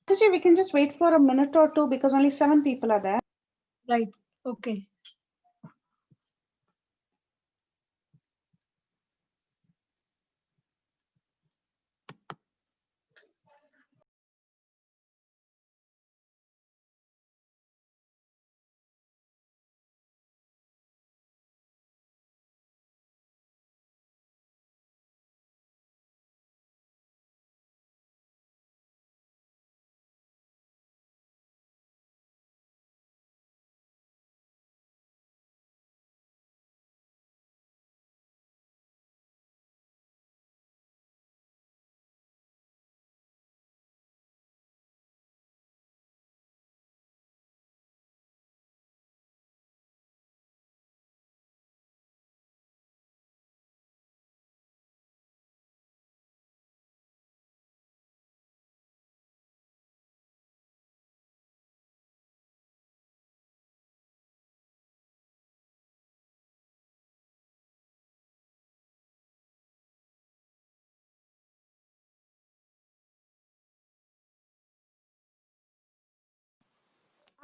Mataji, we can just wait for a minute or two because only 7 people are there. Right. Okay.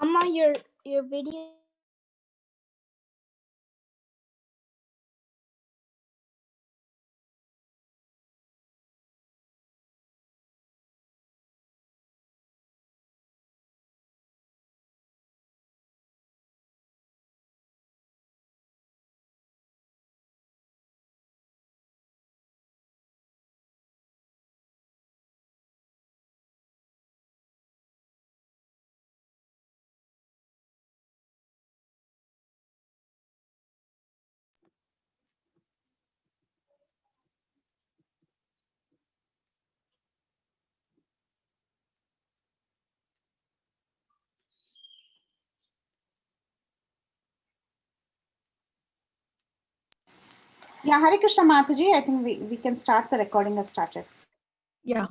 Amma, your video. Yeah, Hare Krishna Mataji, I think we can start. The recording has started. Yeah.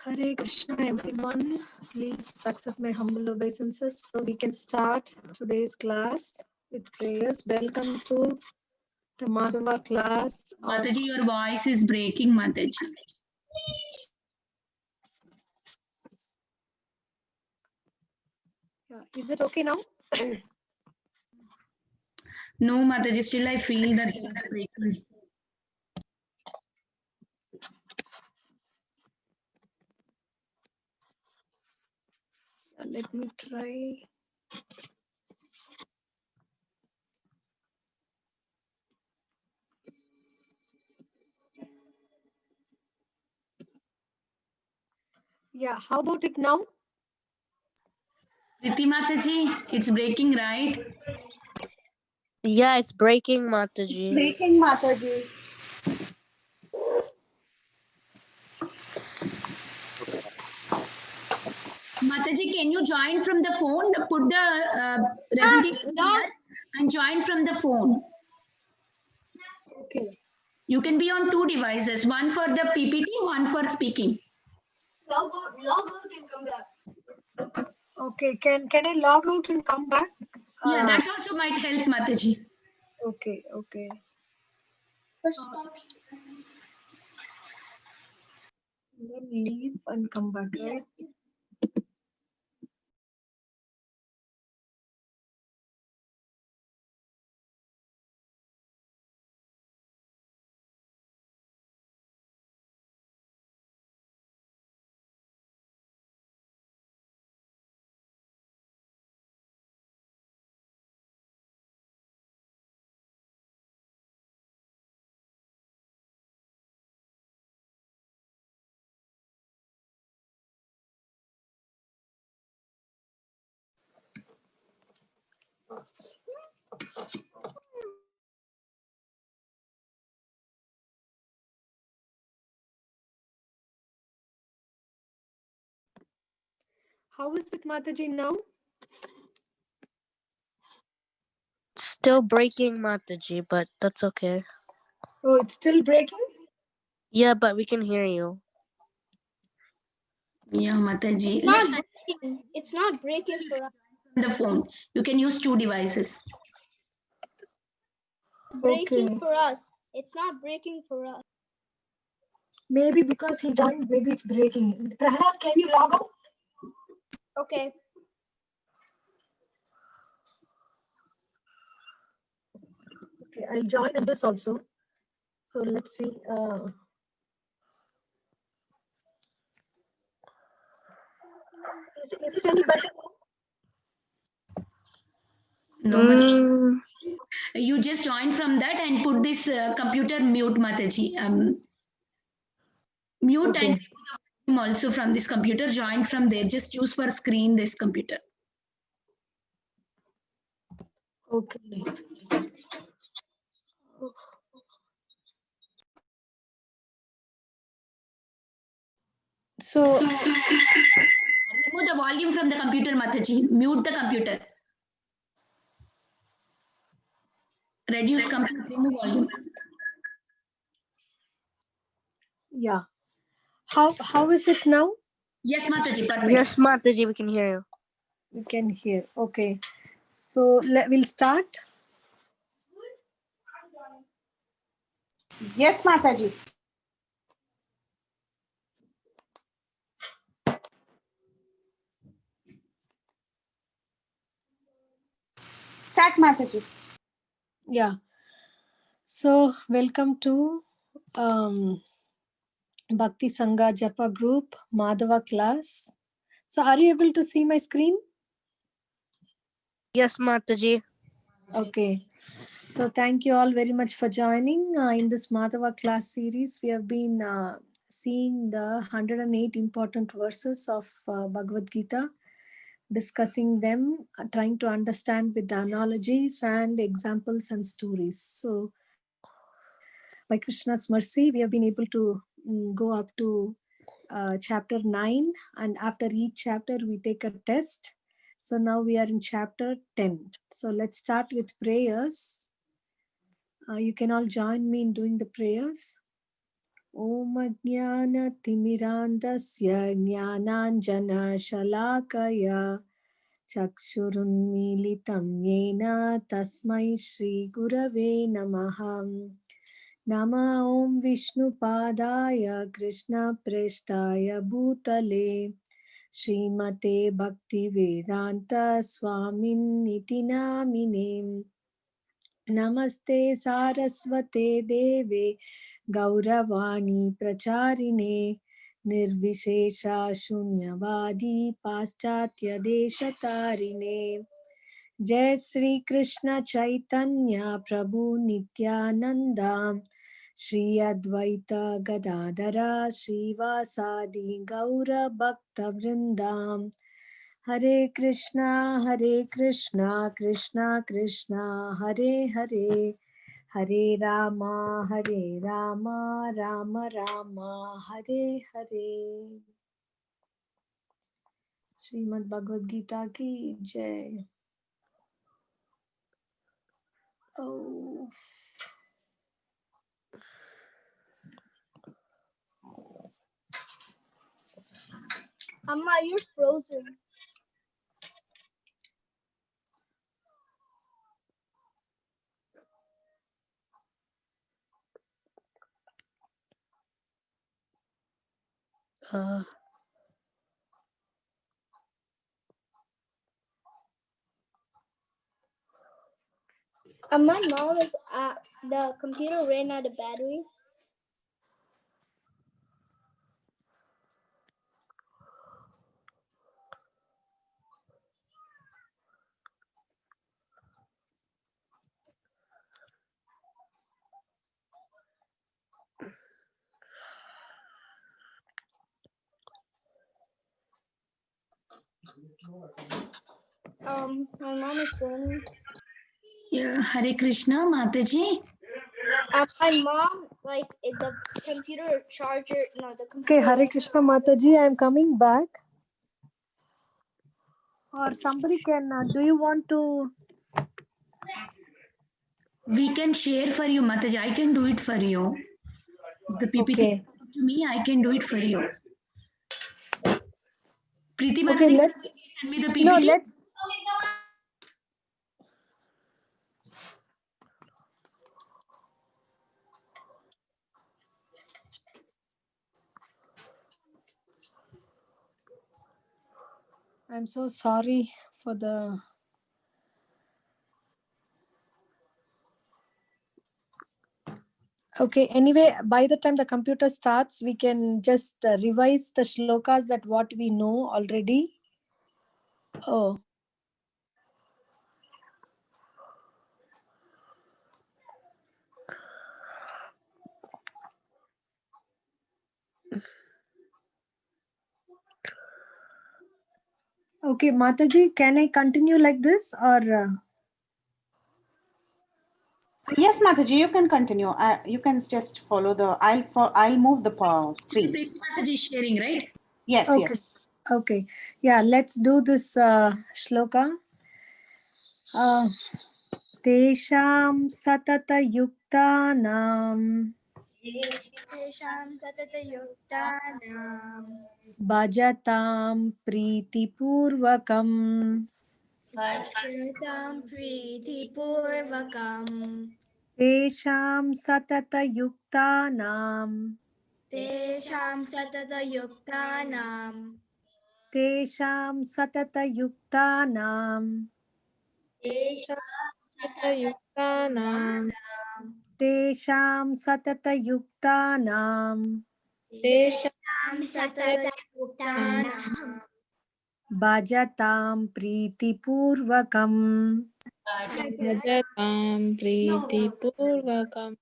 Hare Krishna, everyone. Please accept my humble obeisances so we can start today's class with prayers. Welcome to the Madhava class. Mataji, your voice is breaking, Mataji. Yeah. Is it okay now? No, Mataji, still I feel that it is breaking. Let me try. Yeah, how about it now? Priti Mataji, it's breaking, right? Yeah, it's breaking, Mataji. Breaking Mataji. Mataji, can you join from the phone? Put the presentation here and join from the phone. Okay. You can be on 2 devices, one for the PPT, one for speaking. Log out and come back. Okay. Can I log out and come back? Yeah, that also might help, Mataji. Okay. Okay. Then leave and come back, right? How is it, Mataji, now? Still breaking, Mataji, but that's okay. Oh, it's still breaking? Yeah, but we can hear you. Yeah, Mataji. It's not breaking. It's not breaking for us. The phone. You can use 2 devices. Breaking Okay. for us. It's not breaking for us. Maybe because he joined, maybe it's breaking. Prahlad, can you log out? Okay. Okay, I'll join in this also. So let's see. Is this any better? No, Mataji. Mm, You just join from that and put this computer mute, Mataji. Mute Okay. and volume also from this computer. Join from there. Just use for screen this computer. Okay. So Remove the volume from the computer, Mataji. Mute the computer. Reduce computer. Remove volume. yeah. How is it now? Yes, Mataji. Perfect. yes, Mataji, we can hear you. You can hear. Okay. So we'll start. Yes, Mataji. Start, Mataji. Yeah. So welcome to Bhakti Sangha Japa group Madhava class. So are you able to see my screen? Yes, Mataji. Okay. So thank you all very much for joining in this Madhava class series. We have been seeing the 108 important verses of Bhagavad Gita, discussing them, trying to understand with the analogies and examples and stories. So by Krishna's mercy, we have been able to go up to chapter 9, and after each chapter we take a test. So now we are in chapter 10. So let's start with prayers. You can all join me in doing the prayers. Om Jnana Timirandasya Jnananjana Shalakaya Chakshurunmilitam Yena Tasmai Shri Gurave Namaha. Nama Om Vishnu Padaya Krishna Preshtaya Bhutale Srimate Bhakti Vedanta Swamin Niti Namine. Namaste Saraswate Deve Gauravani Pracharine Nirvishesha Shunyavadi Paschatya Deshatarine. Jai Sri Krishna Chaitanya Prabhu Nityananda Shri Advaita Gadadara Srivasadi Gaura Bhakta Vrindam. Hare Krishna, Krishna Krishna, Hare Hare, Hare Rama, Rama Rama, Hare Hare. Srimad Bhagavad Gita ki Jai. Oh. Amma, you're frozen. My mom is the computer ran out of battery. My mom is joining. Yeah, Hare Krishna, Mataji. My mom, like, the computer charger, no, the computer. Okay, Hare Krishna Mataji, I am coming back. Or somebody can, do you want to? We can share for you, Mataji. I can do it for you. The PPT Okay. to me, I can do it for you. Preeti Mataji, Okay, let's, send me the PPT. no, let's, I'm so sorry for the... Okay, anyway, by the time the computer starts, we can just revise the shlokas that what we know already. Oh. Okay, Mataji, can I continue like this or... Yes, Mataji, you can continue. You can just follow the. I'll move the screen. Mataji is sharing, right? Yes, Okay. yes. Okay. Yeah, let's do this shloka. Tesham satata yuktanam Tesham satatayuktanam bhajatam pritipurvakam. bhajatam pritipurvakam Tesham satata yuktanam Tesham satatayuktanam Tesham satata yuktanam Yuktanam Tesham satata yuktanam Tesham satatayuktanam bhajatam pritipurvakam. Bhajatam Priti Purvakam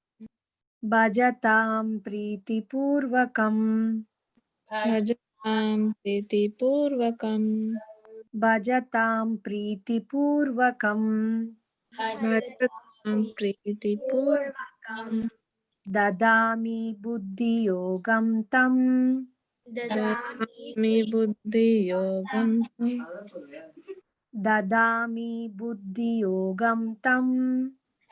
Bhajatam pritipurvakam. Bhajatam Priti Purvakam Bhajatam pritipurvakam. Bhajatam Priti purvakam Dadami buddhiyogam tam. dadami Purvakami Buddhi Yogam Dadami buddhiyogam tam.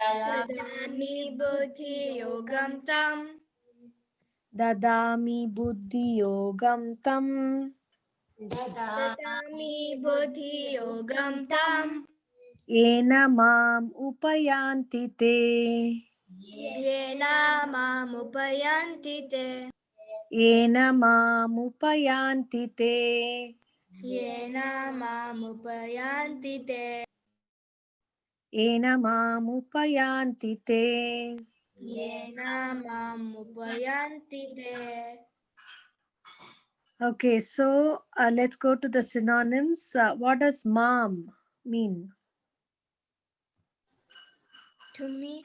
dadami buddhi yogam tam Dadami buddhiyogam tam. dadami buddhi yogam tam Ena mam upayanti te. yena mamupayanti te Ena mam upayanti te. yena mamupayanti te Ena mam upayanti te. yena mamupayanti te. Okay, so let's go to the synonyms. What does mom mean? To me,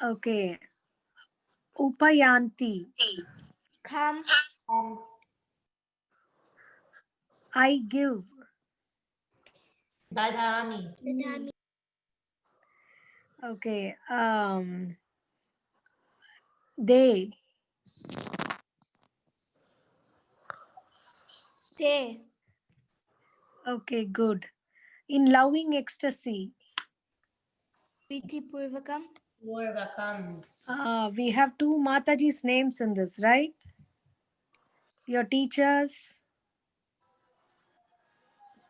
Okay, upayanti, come, I give. dadami, Okay, they. te, Okay, good. In loving ecstasy, priti purvakam, we have two Mataji's names in this, right? Your teachers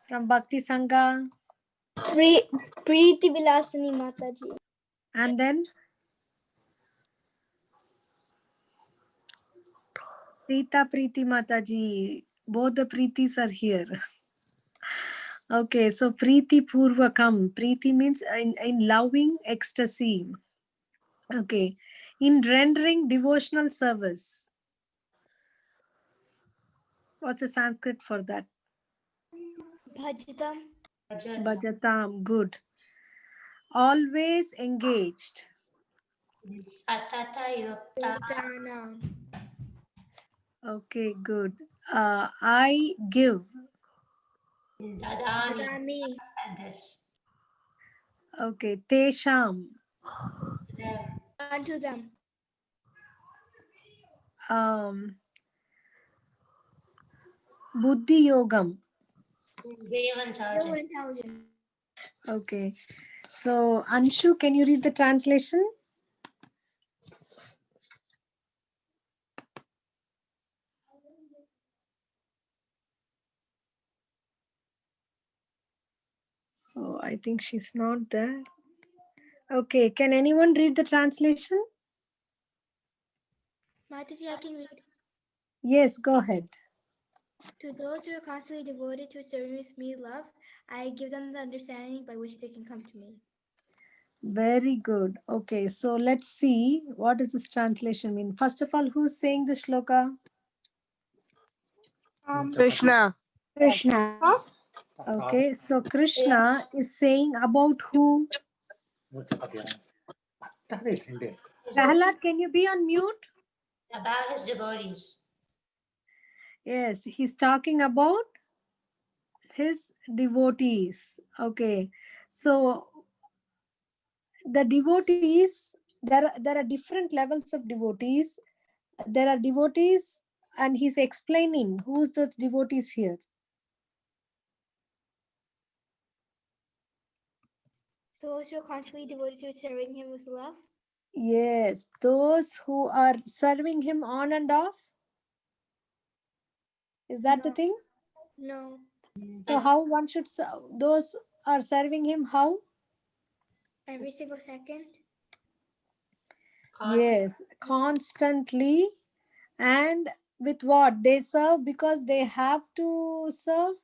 from Bhakti Sangha, Priti Vilasani Mataji. and then Sita Preeti Mataji. Both the Preetis are here. Okay, so Preeti Purvakam. Preeti means in loving ecstasy. Okay, in rendering devotional service. What's a Sanskrit for that? Bhajitam, Bhajatam, good. Always engaged. Yuktanam, Okay, good. I give. dadami, Okay, Tesham. unto them, Buddhi Yogam. 1,000. Okay, so Anshu, can you read the translation? Oh, I think she's not there. Okay, can anyone read the translation? Mataji, I can read. Yes, go ahead. To those who are constantly devoted to serving with me love, I give them the understanding by which they can come to me. Very good. Okay, so let's see what does this translation mean. First of all, who's saying the shloka? Krishna. Krishna. Okay, so Krishna is saying about who? Prahlad, can you be on mute? About his devotees. Yes, he's talking about his devotees. Okay, so the devotees, there are different levels of devotees. There are devotees, and he's explaining who's those devotees here. Those who are constantly devoted to serving him with love. Yes, those who are serving him on and off. Is that the No. thing? No. So how one should serve? Those are serving him how? Every single second. Yes, constantly. And with what? They serve because they have to serve?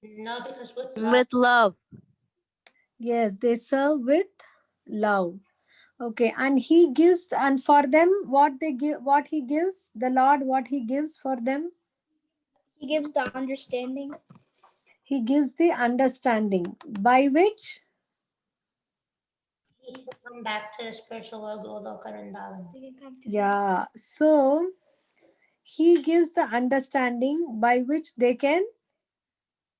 No, because with love. With love. Yes, they serve with love. Okay, and he gives, and for them, what they give, what he gives, the Lord, what he gives for them? He gives the understanding. He gives the understanding by which He can come back to the spiritual world, Goloka Vrindavan. They can come to yeah, so he gives the understanding by which they can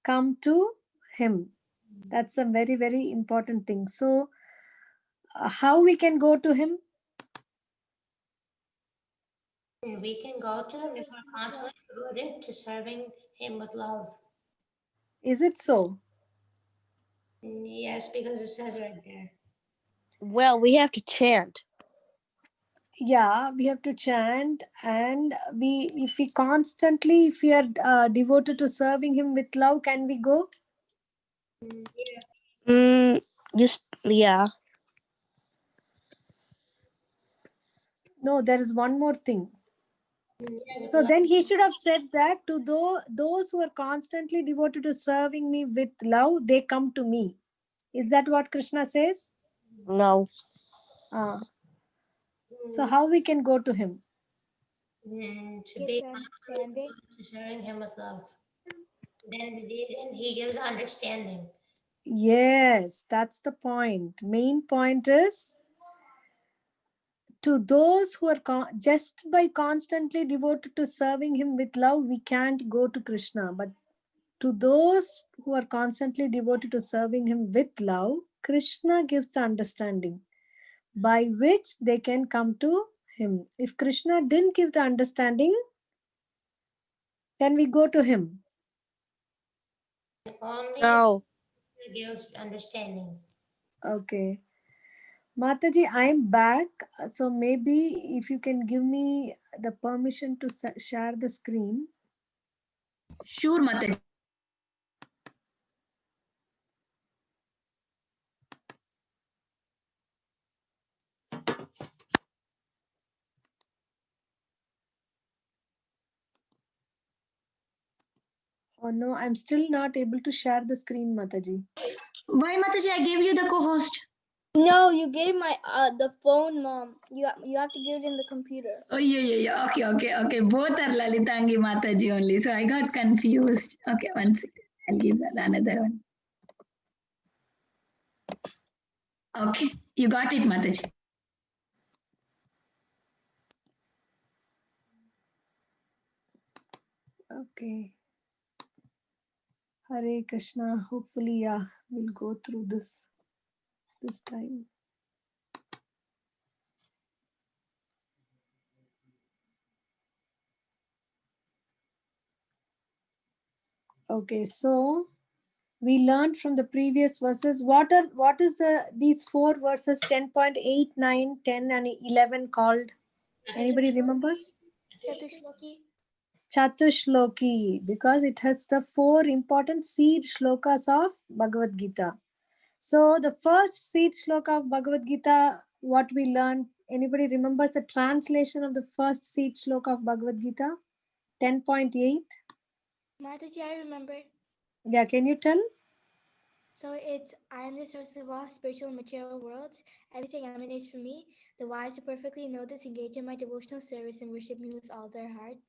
come to him. That's a very, very important thing. So how we can go to him? And we can go to him if we're constantly devoted to serving him with love. Is it so? Yes, because it says right there. Well, we have to chant. Yeah, we have to chant, and if we constantly, if we are devoted to serving him with love, can we go? Just yeah. No, there is one more thing. Yeah, So then he should have said that to those who are constantly devoted to serving me with love, they come to me. Is that what Krishna says? No. So how we can go to him? to be understanding. to serving him with love. Then he gives understanding. Yes, that's the point. Main point is to those who are just by constantly devoted to serving him with love, we can't go to Krishna. But to those who are constantly devoted to serving him with love, Krishna gives the understanding by which they can come to him. If Krishna didn't give the understanding, then we go to him. Only No. he gives understanding. Okay. Mataji, I'm back. So maybe if you can give me the permission to share the screen. Sure, Mataji. Oh no, I'm still not able to share the screen, Mataji. Why, Mataji? I gave you the co-host. No, you gave my the phone, Mom. You have to give it in the computer. Oh, yeah. Okay. Both are Lalitangi Mataji only. So I got confused. Okay, one second. I'll give that another one. Okay, you got it, Mataji. Okay. Hare Krishna. Hopefully, yeah, we'll go through this time. Okay, so we learned from the previous verses. What is these 4 verses 10.8, 9, 10, and 11 called? Anybody remembers? Chatushloki. Chatushloki, because it has the 4 important seed shlokas of Bhagavad Gita. So the first seed shloka of Bhagavad Gita, what we learned, anybody remembers the translation of the first seed shloka of Bhagavad Gita? 10.8. Mataji, I remember. Yeah, can you tell? So it's, I am the source of all spiritual and material worlds. Everything emanates from me. The wise who perfectly know this engage in my devotional service and worship me with all their hearts.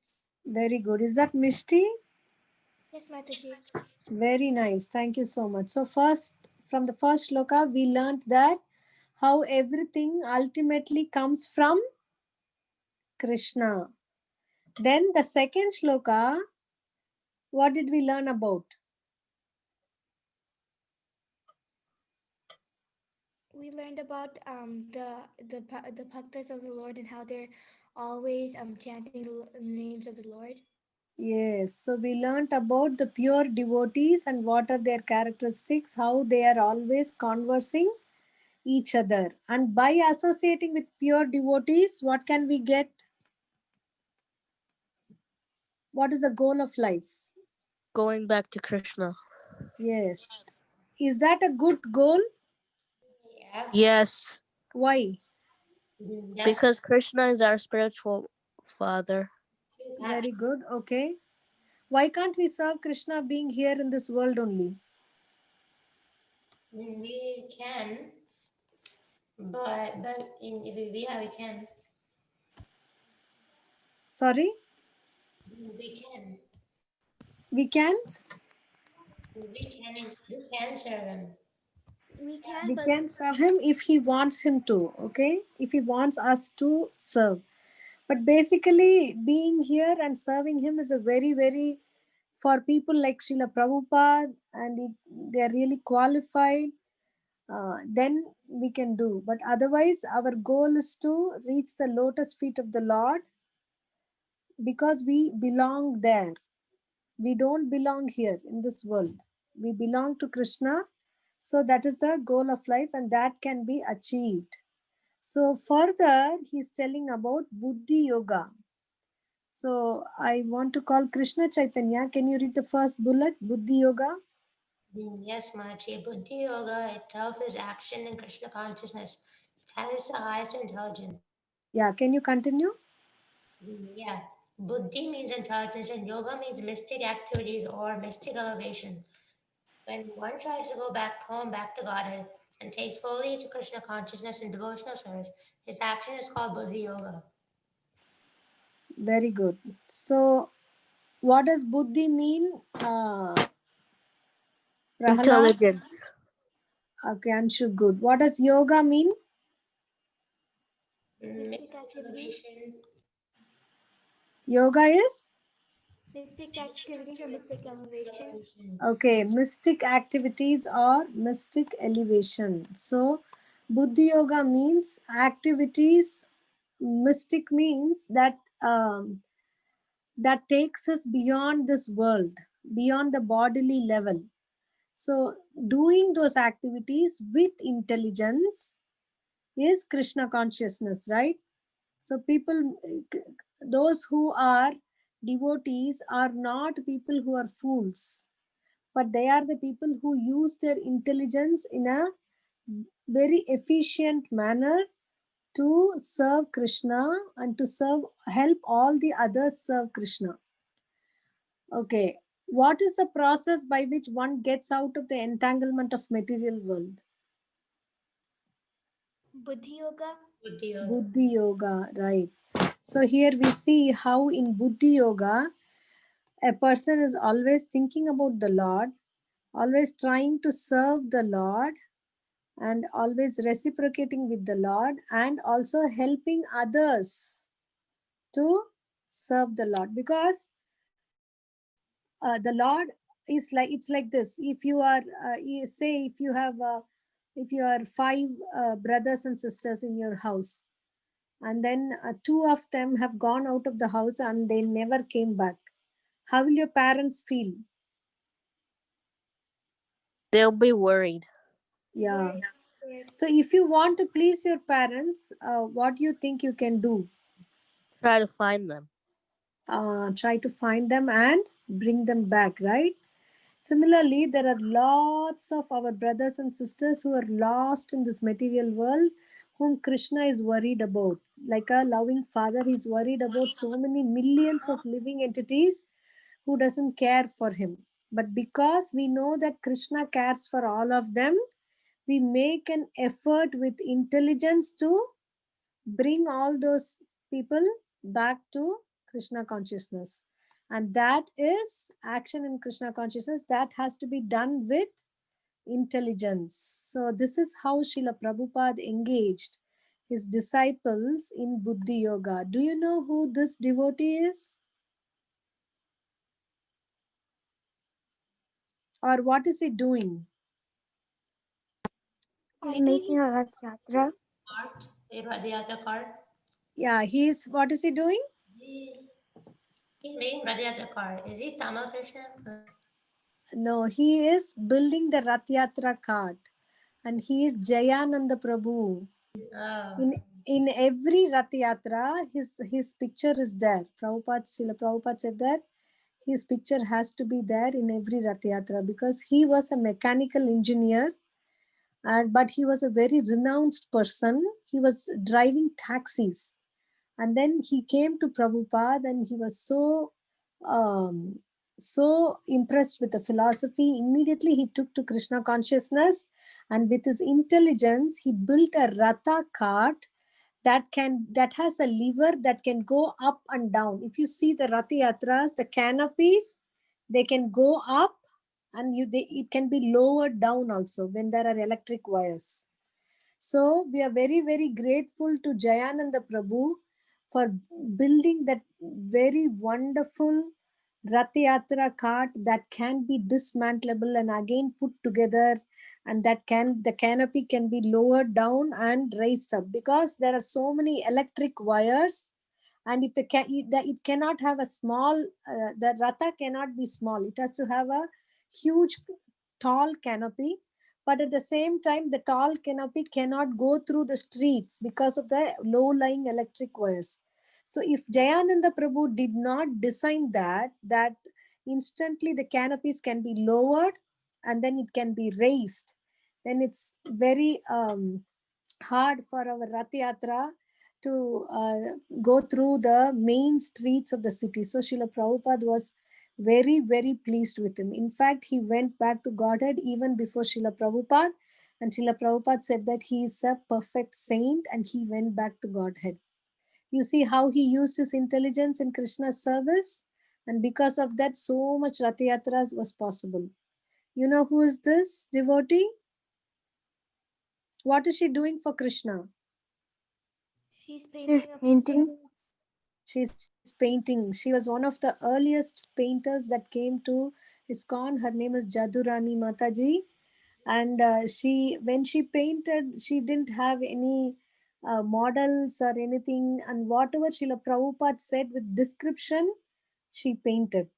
Very good. Is that Mishti? Yes, Mataji. Very nice. Thank you so much. So first, from the first shloka, we learned that how everything ultimately comes from Krishna. Then the second shloka, what did we learn about? We learned about the bhaktas of the Lord and how they're always chanting the names of the Lord. Yes, so we learnt about the pure devotees and what are their characteristics, how they are always conversing each other. And by associating with pure devotees, what can we get? What is the goal of life? Going back to Krishna. Yes. Is that a good goal? Yeah. Yes, Why? That's because Krishna is our spiritual father. he's happy. Very good. Okay. Why can't we serve Krishna being here in this world only? We can, but if we yeah we can. Sorry? We can. We can? We can serve him. We can, We but can serve him if he wants him to. Okay? If he wants us to serve. But basically, being here and serving him is a very, very, for people like Srila Prabhupada, and they are really qualified, then we can do. But otherwise, our goal is to reach the lotus feet of the Lord because we belong there. We don't belong here in this world. We belong to Krishna. So that is the goal of life, and that can be achieved. So further, he's telling about Buddhi Yoga. So I want to call Krishna Chaitanya. Can you read the first bullet, Buddhi Yoga? Yes, Machi. Buddhi Yoga itself is action in Krishna consciousness. That is the highest intelligence. Yeah, can you continue? Yeah. Buddhi means intelligence and yoga means mystic activities or mystic elevation. When one tries to go back home, back to Godhead, and takes fully to Krishna consciousness and devotional service, his action is called Buddhi Yoga. Very good. So what does Buddhi mean? Prahalad? Intelligence. Okay, Anshu, good. What does yoga mean? mystic Mystic activities, elevation. Yoga is? mystic activities or mystic elevation. Okay, mystic activities or mystic elevation. So Buddhi Yoga means activities. Mystic means that that takes us beyond this world, beyond the bodily level. So doing those activities with intelligence is Krishna consciousness, right? So people, those who are devotees are not people who are fools, but they are the people who use their intelligence in a very efficient manner to serve Krishna and to help all the others serve Krishna. Okay. What is the process by which one gets out of the entanglement of material world? Buddhi yoga. Buddhi Yoga. Buddhi Yoga, right. So here we see how in Buddhi Yoga, a person is always thinking about the Lord, always trying to serve the Lord, and always reciprocating with the Lord, and also helping others to serve the Lord. Because the Lord is like, it's like this. If you are, say, if you are five brothers and sisters in your house, and then two of them have gone out of the house and they never came back, how will your parents feel? They'll be worried. Yeah. Word. So if you want to please your parents, what do you think you can do? Try to find them. Try to find them and bring them back, right? Similarly, there are lots of our brothers and sisters who are lost in this material world, whom Krishna is worried about. Like a loving father, he's worried about so many millions of living entities who doesn't care for him. But because we know that Krishna cares for all of them, we make an effort with intelligence to bring all those people back to Krishna consciousness. And that is action in Krishna consciousness that has to be done with intelligence. So this is how Srila Prabhupada engaged his disciples in Buddhi Yoga. Do you know who this devotee is? Or what is he doing? He's making a Rath Yatra. Cart, a Radhayatra cart. Yeah, what is he doing? He's making Radhayatra cart. Is he Tamil Krishna? No, he is building the Rath Yatra cart. And he is Jayananda Prabhu. Oh. In every Rath Yatra, his picture is there. Srila Prabhupada said that his picture has to be there in every Rath Yatra because he was a mechanical engineer, but he was a very renounced person. He was driving taxis. And then he came to Prabhupada and he was so impressed with the philosophy. Immediately he took to Krishna consciousness, and with his intelligence, he built a Ratha cart that has a lever that can go up and down. If you see the Rath Yatras, the canopies, they can go up and it can be lowered down also when there are electric wires. So we are very, very grateful to Jayananda Prabhu for building that very wonderful Rath Yatra cart that can be dismantleable and again put together, and the canopy can be lowered down and raised up because there are so many electric wires. And if it cannot have a small, the Ratha cannot be small. It has to have a huge, tall canopy. But at the same time, the tall canopy cannot go through the streets because of the low-lying electric wires. So if Jayananda Prabhu did not design that instantly the canopies can be lowered and then it can be raised, then it's very hard for our Rath Yatra to go through the main streets of the city. So Srila Prabhupada was very, very pleased with him. In fact, he went back to Godhead even before Srila Prabhupada. And Srila Prabhupada said that he is a perfect saint and he went back to Godhead. You see how he used his intelligence in Krishna's service? And because of that, so much Rath Yatras was possible. You know who is this devotee? What is she doing for Krishna? She's painting. She's painting. She was one of the earliest painters that came to ISKCON. Her name is Jadurani Mataji. And when she painted, she didn't have any models or anything. And whatever Srila Prabhupada said with description, she painted.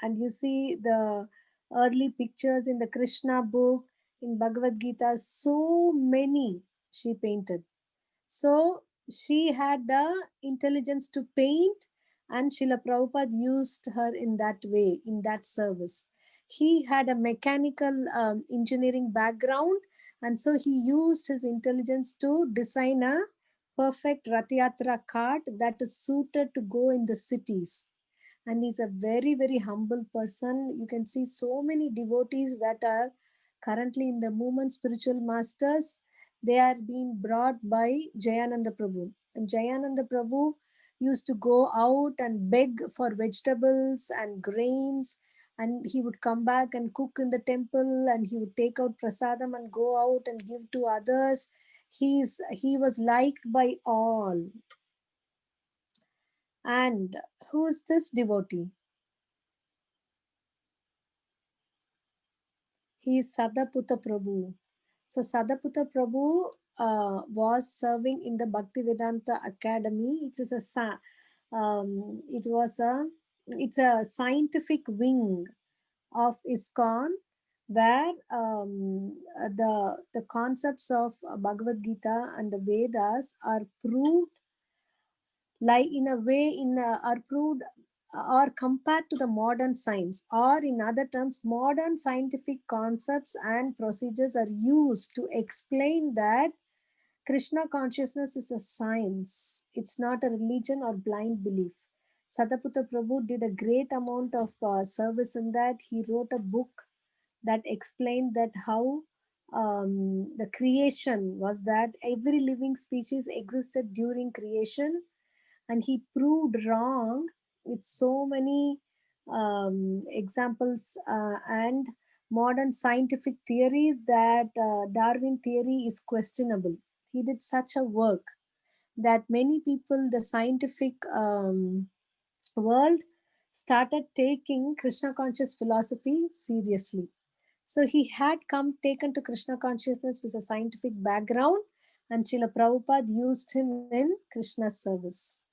And you see the early pictures in the Krishna book, in Bhagavad Gita, so many she painted. So she had the intelligence to paint, and Srila Prabhupada used her in that way, in that service. He had a mechanical engineering background, and so he used his intelligence to design a perfect Rath Yatra cart that is suited to go in the cities. And he's a very, very humble person. You can see so many devotees that are currently in the movement spiritual masters. They are being brought by Jayananda Prabhu. And Jayananda Prabhu used to go out and beg for vegetables and grains, and he would come back and cook in the temple, and he would take out prasadam and go out and give to others. He was liked by all. And who is this devotee? He is Sadaputta Prabhu. So Sadaputta Prabhu was serving in the Bhaktivedanta Academy. It's a scientific wing of ISKCON where the concepts of Bhagavad Gita and the Vedas are proved, like in a way are proved or compared to the modern science, or in other terms, modern scientific concepts and procedures are used to explain that Krishna consciousness is a science. It's not a religion or blind belief. Sadaputa Prabhu did a great amount of service in that. He wrote a book that explained that how the creation was, that every living species existed during creation, and he proved wrong with so many examples and modern scientific theories that Darwin theory is questionable. He did such a work that many people, the scientific world, started taking Krishna conscious philosophy seriously. So he had come taken to Krishna consciousness with a scientific background, and Srila Prabhupada used him in Krishna's service.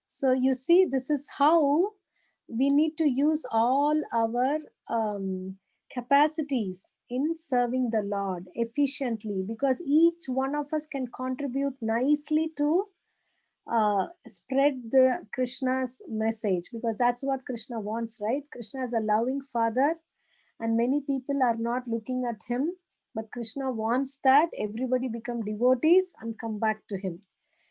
So you see, this is how we need to use all our capacities in serving the Lord efficiently, because each one of us can contribute nicely to spread the Krishna's message, because that's what Krishna wants, right? Krishna is a loving father, and many people are not looking at him, but Krishna wants that everybody become devotees and come back to him.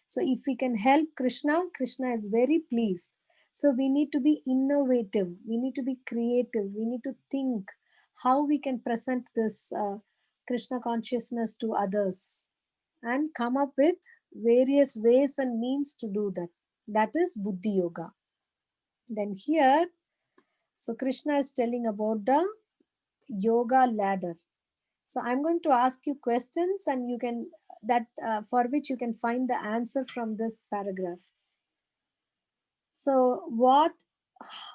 So if we can help Krishna, Krishna is very pleased. So we need to be innovative, we need to be creative, we need to think how we can present this Krishna consciousness to others, and come up with various ways and means to do that. That is Buddhi Yoga. Then here, so Krishna is telling about the yoga ladder. So I'm going to ask you questions, and you can that for which you can find the answer from this paragraph. So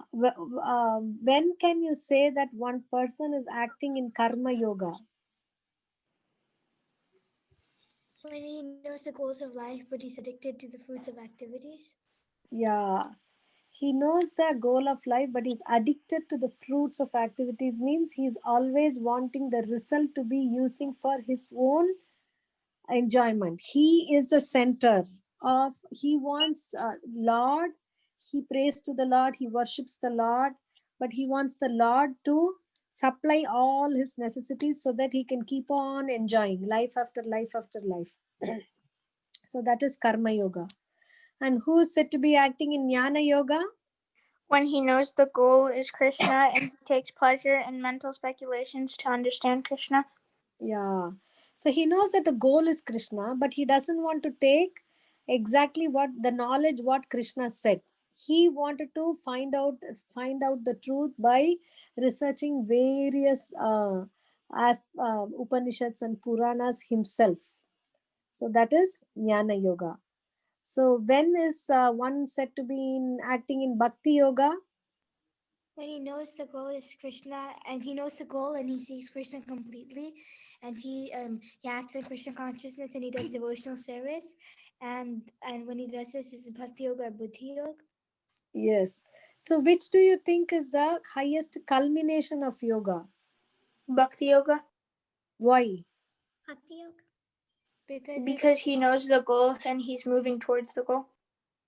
when can you say that one person is acting in karma yoga? When he knows the goals of life, but he's addicted to the fruits of activities. Yeah, he knows the goal of life, but he's addicted to the fruits of activities, means he's always wanting the result to be using for his own enjoyment. He is the center of, he wants Lord, he prays to the Lord, he worships the Lord, but he wants the Lord to supply all his necessities so that he can keep on enjoying life after life after life. So that is karma yoga. And who is said to be acting in jnana yoga? When he knows the goal is Krishna and he takes pleasure in mental speculations to understand Krishna. Yeah. So he knows that the goal is Krishna, but he doesn't want to take exactly what the knowledge what Krishna said. He wanted to find out the truth by researching various Upanishads and Puranas himself. So that is Jnana Yoga. So when is one said to be acting in Bhakti Yoga? When he knows the goal is Krishna, and he knows the goal, and he sees Krishna completely, and he acts in Krishna consciousness, and he does devotional service, and when he does this, is Bhakti Yoga or Buddhi Yoga? Yes. So which do you think is the highest culmination of yoga? Bhakti Yoga. Why? Bhakti Yoga. Because he knows the goal and he's moving towards the goal.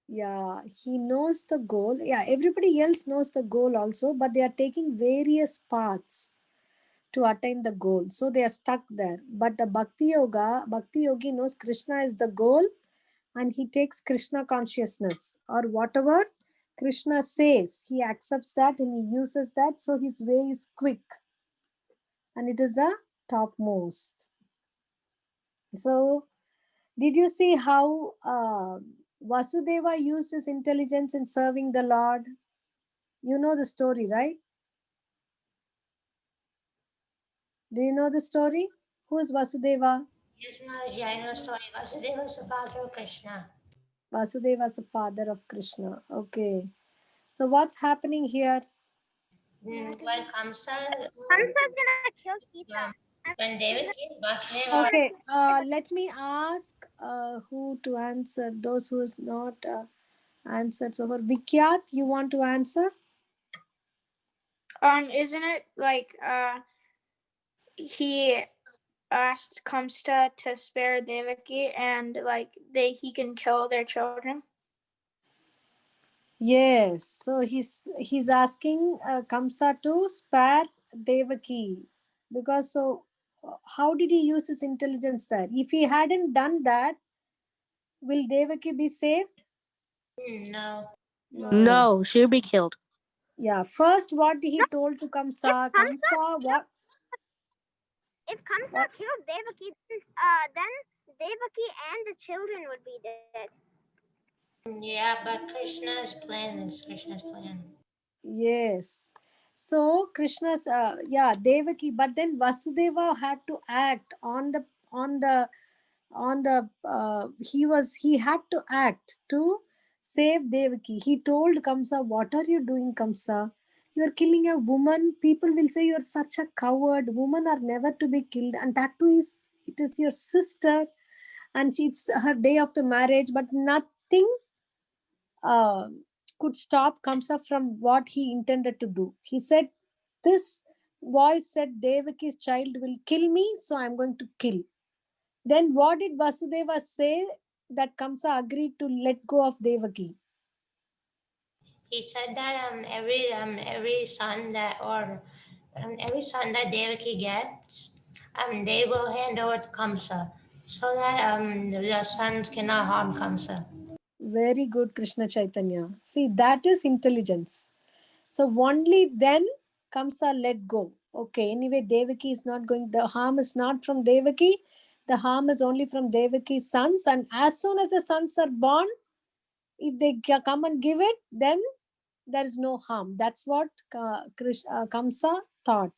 Yeah, he knows the goal. Yeah, everybody else knows the goal also, but they are taking various paths to attain the goal. So they are stuck there. But the Bhakti Yogi knows Krishna is the goal, and he takes Krishna consciousness or whatever Krishna says. He accepts that and he uses that. So his way is quick and it is the topmost. So did you see how Vasudeva used his intelligence in serving the Lord? You know the story, right? Do you know the story? Who is Vasudeva? Yes, Mataji, I know the story. Vasudeva is the father of Krishna. Vasudeva is the father of Krishna. Okay. So what's happening here? When Kamsa, Kamsa's gonna kill Sita. when Devaki, Vasudeva. Okay. Let me ask who to answer. Those who is not answered. So for Vikyat, you want to answer? Isn't it like he asked Kamsa to spare Devaki and like he can kill their children? Yes. So he's asking Kamsa to spare Devaki, because so how did he use his intelligence there? If he hadn't done that, will Devaki be saved? No. No, she'll be killed. Yeah, first what he told to Kamsa, what? If Kamsa What? killed Devaki, then Devaki and the children would be dead. Yeah, but Krishna's plan is Krishna's plan. Yes. So Krishna's Devaki, but then Vasudeva had to act on the he had to act to save Devaki. He told Kamsa, "What are you doing, Kamsa? You are killing a woman. People will say you are such a coward. Women are never to be killed, and that too it is your sister, and it's her day of the marriage." But nothing uh, could stop Kamsa from what he intended to do. He said, "This voice said Devaki's child will kill me, so I'm going to kill." Then what did Vasudeva say that Kamsa agreed to let go of Devaki? He said that every son that every son that Devaki gets, they will hand over to Kamsa, so that the sons cannot harm Kamsa. Very good, Krishna Chaitanya. See, that is intelligence. So only then Kamsa let go. Okay, anyway, Devaki is not going, the harm is not from Devaki. The harm is only from Devaki's sons. And as soon as the sons are born, if they come and give it, then there is no harm. That's what Kamsa thought.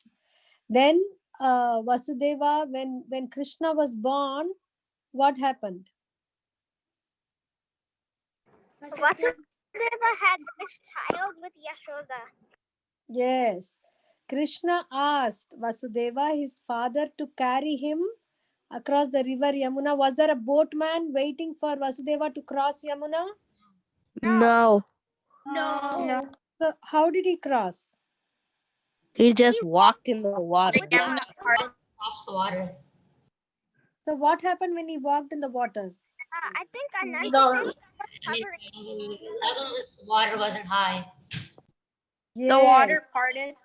Then Vasudeva, when Krishna was born, what happened? Vasudeva had this child with Yashoda. Yes. Krishna asked Vasudeva, his father, to carry him across the river Yamuna. Was there a boatman waiting for Vasudeva to cross Yamuna? No. No. So how did he cross? He just walked in the water. Cross the water. So what happened when he walked in the water? I think another The, The level of the water wasn't high. Yes. the water parted.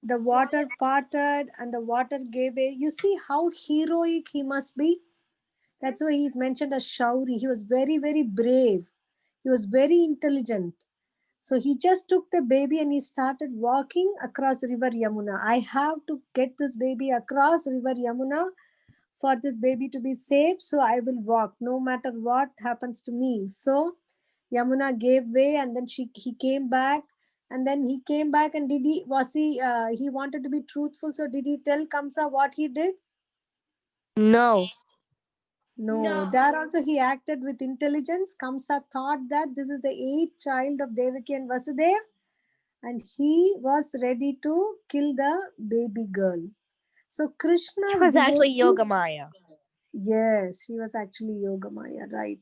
The water parted and the water gave way. You see how heroic he must be? That's why he's mentioned as Shauri. He was very, very brave. He was very intelligent. So he just took the baby and he started walking across river Yamuna. I have to get this baby across river Yamuna for this baby to be safe. So I will walk no matter what happens to me. So Yamuna gave way and then he came back. And then he came back and he wanted to be truthful. So did he tell Kamsa what he did? No. No. There also he acted with intelligence. Kamsa thought that this is the eighth child of Devaki and Vasudeva, and he was ready to kill the baby girl. So He Krishna's was actually devotee, Yogamaya. yes, he was actually Yogamaya, right?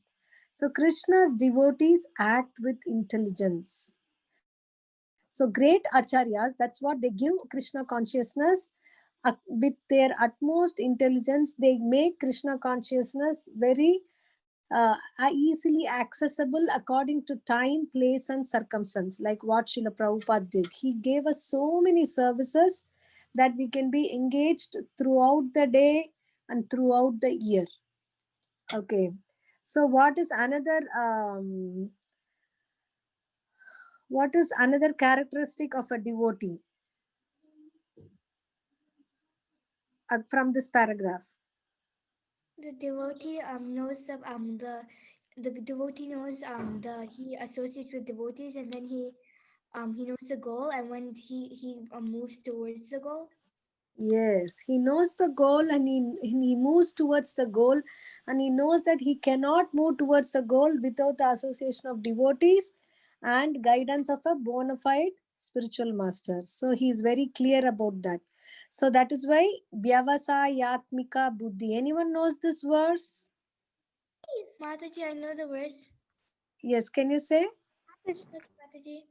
So Krishna's devotees act with intelligence. So great acharyas, that's what they give Krishna consciousness. With their utmost intelligence, they make Krishna consciousness very easily accessible according to time, place, and circumstance, like what Srila Prabhupada did. He gave us so many services that we can be engaged throughout the day and throughout the year. Okay. So what is another characteristic of a devotee from this paragraph? The devotee knows the devotee knows he associates with devotees, and then he knows the goal, and when he moves towards the goal. Yes, he knows the goal and he moves towards the goal, and he knows that he cannot move towards the goal without the association of devotees and guidance of a bona fide spiritual master. So he is very clear about that. So that is why Vyavasayatmika Buddhi. Anyone knows this verse? Mataji, I know the verse. Yes, can you say? Okay, Mataji.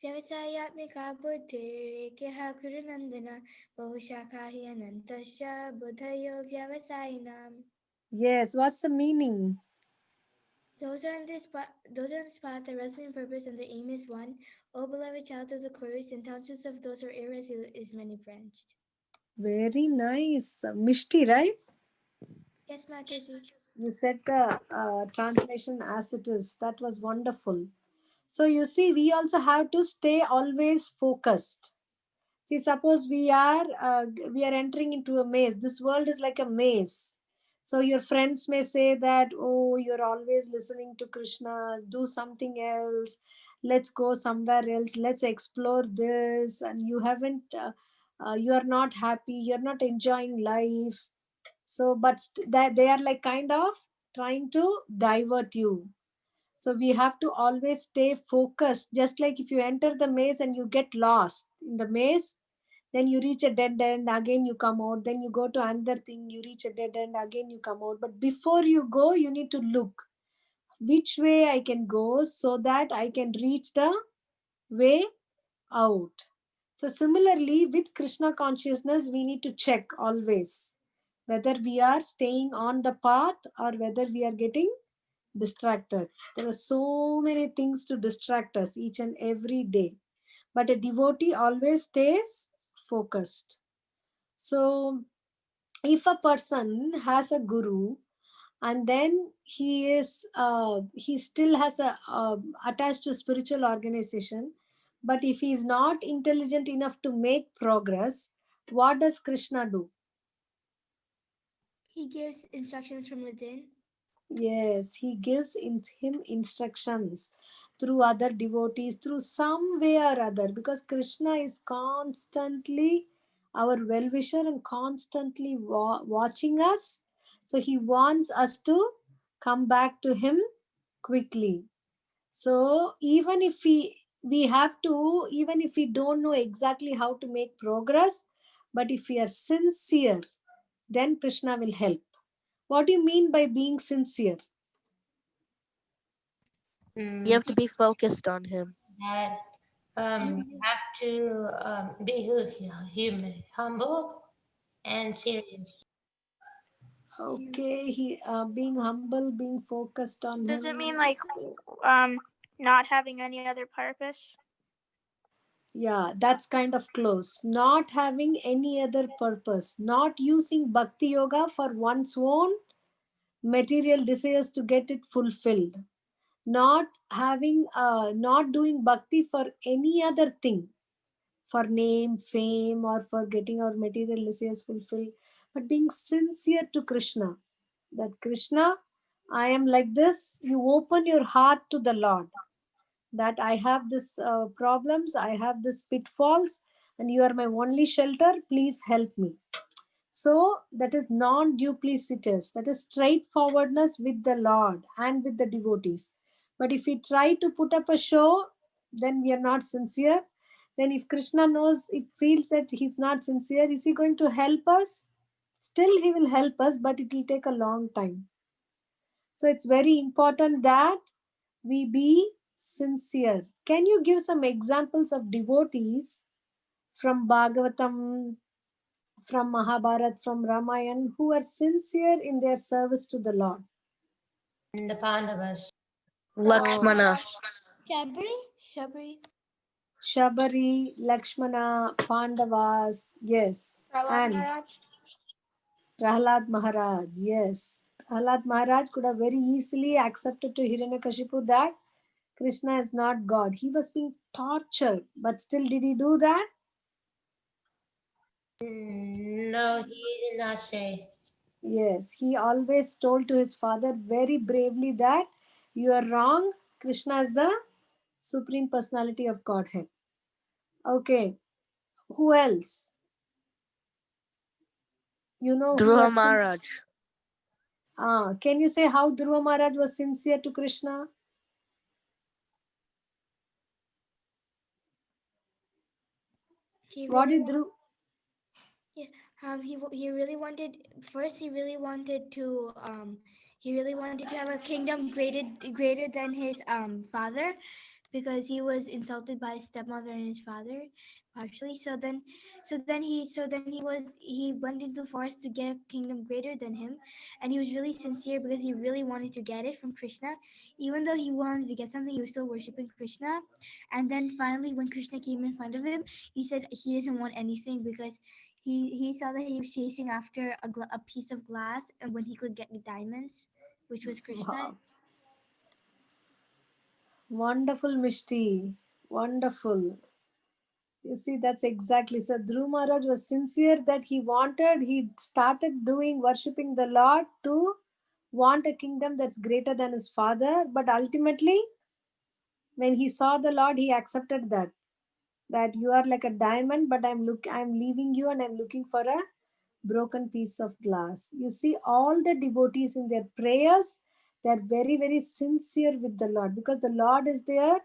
Vyavasayatmika buddhirikeha kurunandana bahushakahi anantasya buddhayo vyavasayinam. Yes, what's the meaning? Those are in this path, their resolute purpose and their aim is one. O beloved child of the Chorus, the intelligence of those who are irresolute is many-branched. Very nice. Mishti, right? Yes, Mataji. You said the translation as it is. That was wonderful. So you see, we also have to stay always focused. See, suppose we are entering into a maze. This world is like a maze. So your friends may say that, oh, you're always listening to Krishna, do something else. Let's go somewhere else. Let's explore this. And you haven't, you are not happy. You're not enjoying life. So, but that they are like kind of trying to divert you. So we have to always stay focused. Just like if you enter the maze and you get lost in the maze, then you reach a dead end, again you come out, then you go to another thing, you reach a dead end, again you come out. But before you go, you need to look which way I can go so that I can reach the way out. So similarly, with Krishna consciousness, we need to check always whether we are staying on the path or whether we are getting distracted. There are so many things to distract us each and every day. But a devotee always stays focused. So if a person has a guru and then he still has a attached to spiritual organization, but if he is not intelligent enough to make progress, what does Krishna do? He gives instructions from within. Yes, he gives him instructions through other devotees, through some way or other, because Krishna is constantly our well wisher and constantly watching us. So he wants us to come back to him quickly. So even if we have to, even if we don't know exactly how to make progress, but if we are sincere, then Krishna will help. What do you mean by being sincere? You Mm, have to be focused on him. that you have to be human, humble and serious. Okay, he being humble, being focused on Does it him. mean like not having any other purpose? Yeah, that's kind of close. Not having any other purpose, not using bhakti yoga for one's own material desires to get it fulfilled, not having, not doing bhakti for any other thing, for name, fame, or for getting our material desires fulfilled, but being sincere to Krishna. That Krishna, I am like this. You open your heart to the Lord. That I have this problems, I have this pitfalls, and you are my only shelter. Please help me. So that is non-duplicitous. That is straightforwardness with the Lord and with the devotees. But if we try to put up a show, then we are not sincere. Then if Krishna knows, it feels that he's not sincere, is he going to help us? Still, he will help us, but it will take a long time. So it's very important that we be sincere. Can you give some examples of devotees from Bhagavatam, from Mahabharata, from Ramayana, who are sincere in their service to the Lord? The Pandavas. Lakshmana. Shabri. Shabari, Lakshmana, Pandavas, yes. Prahlad And Maharaj? Prahlad Maharaj, yes. Prahlad Maharaj could have very easily accepted to Hiranyakashipu that Krishna is not God. He was being tortured, but still did he do that? No, he did not say. Yes, he always told to his father very bravely that you are wrong. Krishna is the Supreme Personality of Godhead. Okay, who else? You know who Dhruva was Maharaj. Can you say how Dhruva Maharaj was sincere to Krishna? He What really did Dhruva? Yeah, he really wanted first. He really wanted to have a kingdom greater than his father, because he was insulted by his stepmother and his father partially. He went into the forest to get a kingdom greater than him, and he was really sincere because he really wanted to get it from Krishna. Even though he wanted to get something, he was still worshiping Krishna. And then finally, when Krishna came in front of him, he said he doesn't want anything because he saw that he was chasing after a piece of glass, and when he could get the diamonds, which was Krishna. Wow. Wonderful, Mishti. Wonderful. You see, that's exactly. So Dhruv Maharaj was sincere that he started worshipping the Lord to want a kingdom that's greater than his father. But ultimately, when he saw the Lord, he accepted that you are like a diamond, but I'm leaving you and I'm looking for a broken piece of glass. You see, all the devotees in their prayers, they're very, very sincere with the Lord, because the Lord is their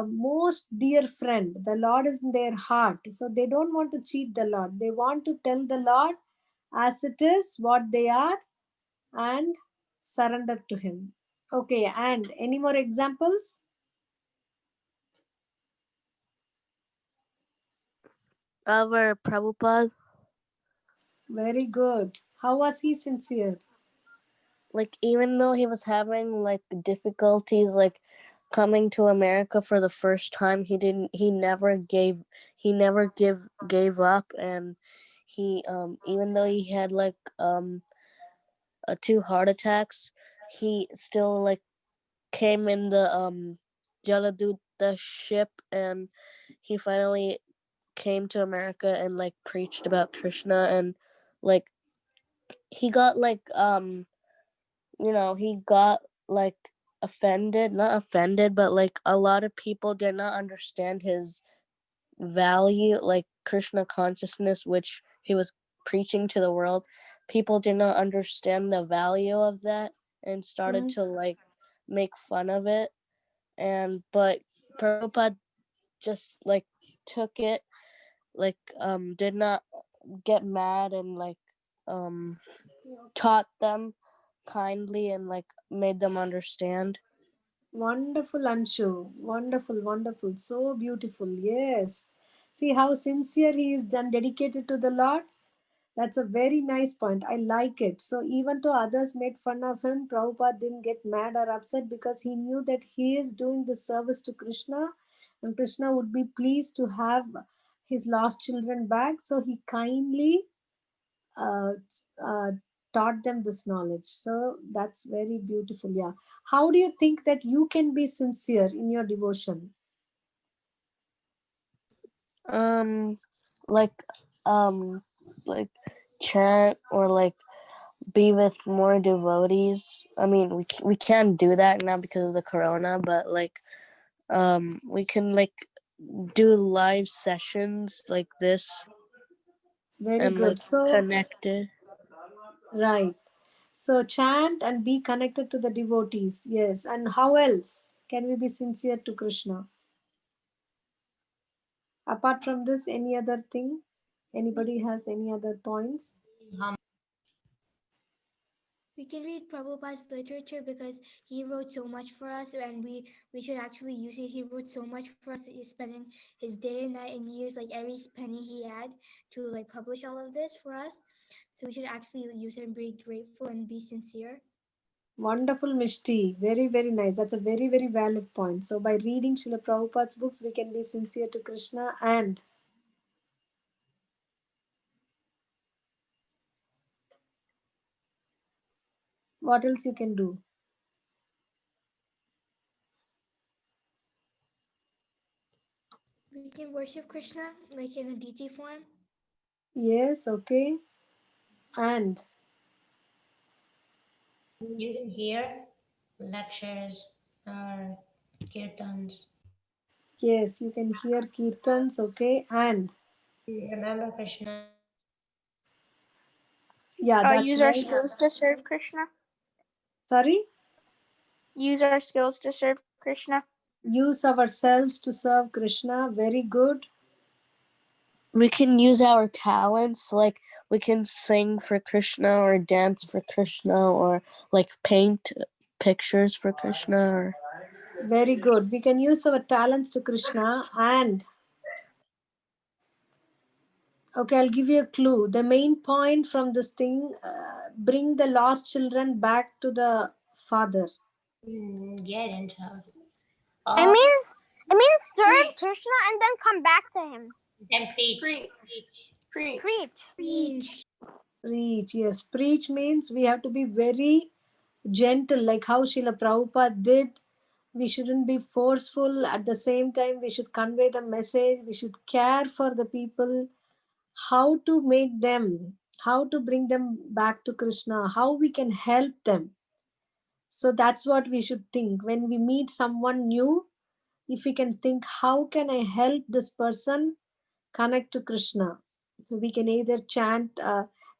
most dear friend. The Lord is in their heart. So they don't want to cheat the Lord. They want to tell the Lord as it is, what they are, and surrender to Him. Okay, and any more examples? Our Prabhupada, Very good. How was he sincere? like even though he was having like difficulties, like coming to America for the first time, he never gave up, and he even though he had like 2 heart attacks, he still like came in the Jaladuta ship, and he finally came to America and like preached about Krishna, and like he got like he got like offended, not offended, but like a lot of people did not understand his value, like Krishna consciousness, which he was preaching to the world. People did not understand the value of that and started to like make fun of it. And but Prabhupada just like took it, like did not get mad, and like taught them kindly and like made them understand. Wonderful, Anshu. Wonderful, wonderful. So beautiful. Yes. See how sincere he is and dedicated to the Lord? That's a very nice point. I like it. So even though others made fun of him, Prabhupada didn't get mad or upset, because he knew that he is doing the service to Krishna, and Krishna would be pleased to have his lost children back. So he kindly uh, uh, taught them this knowledge. So that's very beautiful. Yeah. How do you think that you can be sincere in your devotion? Um, like um, like chant or like be with more devotees. I mean, we can't do that now because of the corona, but like we can like do live sessions like this Very and like good. So, connected. right. So chant and be connected to the devotees. Yes. And how else can we be sincere to Krishna? Apart from this, any other thing? Anybody has any other points? We can read Prabhupada's literature because he wrote so much for us, and we should actually use it. He wrote so much for us. He's spending his day and night and years, like every penny he had, to like publish all of this for us. So we should actually use it and be grateful and be sincere. Wonderful, Mishti. Very, very nice. That's a very, very valid point. So by reading Srila Prabhupada's books, we can be sincere to Krishna. And what else you can do? We can worship Krishna like in a deity form. Yes, okay. And You can hear lectures or kirtans. yes, you can hear kirtans, okay. And Remember Krishna. yeah, that's Use our right. skills to serve Krishna. Sorry? Use our skills to serve Krishna. Use ourselves to serve Krishna. Very good. We can use our talents, like we can sing for Krishna or dance for Krishna or like paint pictures for Krishna or Very good. We can use our talents to Krishna. And okay, I'll give you a clue. The main point from this thing, bring the lost children back to the father. Get into It all. means serve Preach. Krishna and then come back to him. Then preach. Preach. Preach. Yes, preach means we have to be very gentle, like how Srila Prabhupada did We shouldn't be forceful. At the same time, we should convey the message. We should care for the people. How to make them, how to bring them back to Krishna, how we can help them. So that's what we should think. When we meet someone new, if we can think, how can I help this person connect to Krishna? So we can either chant,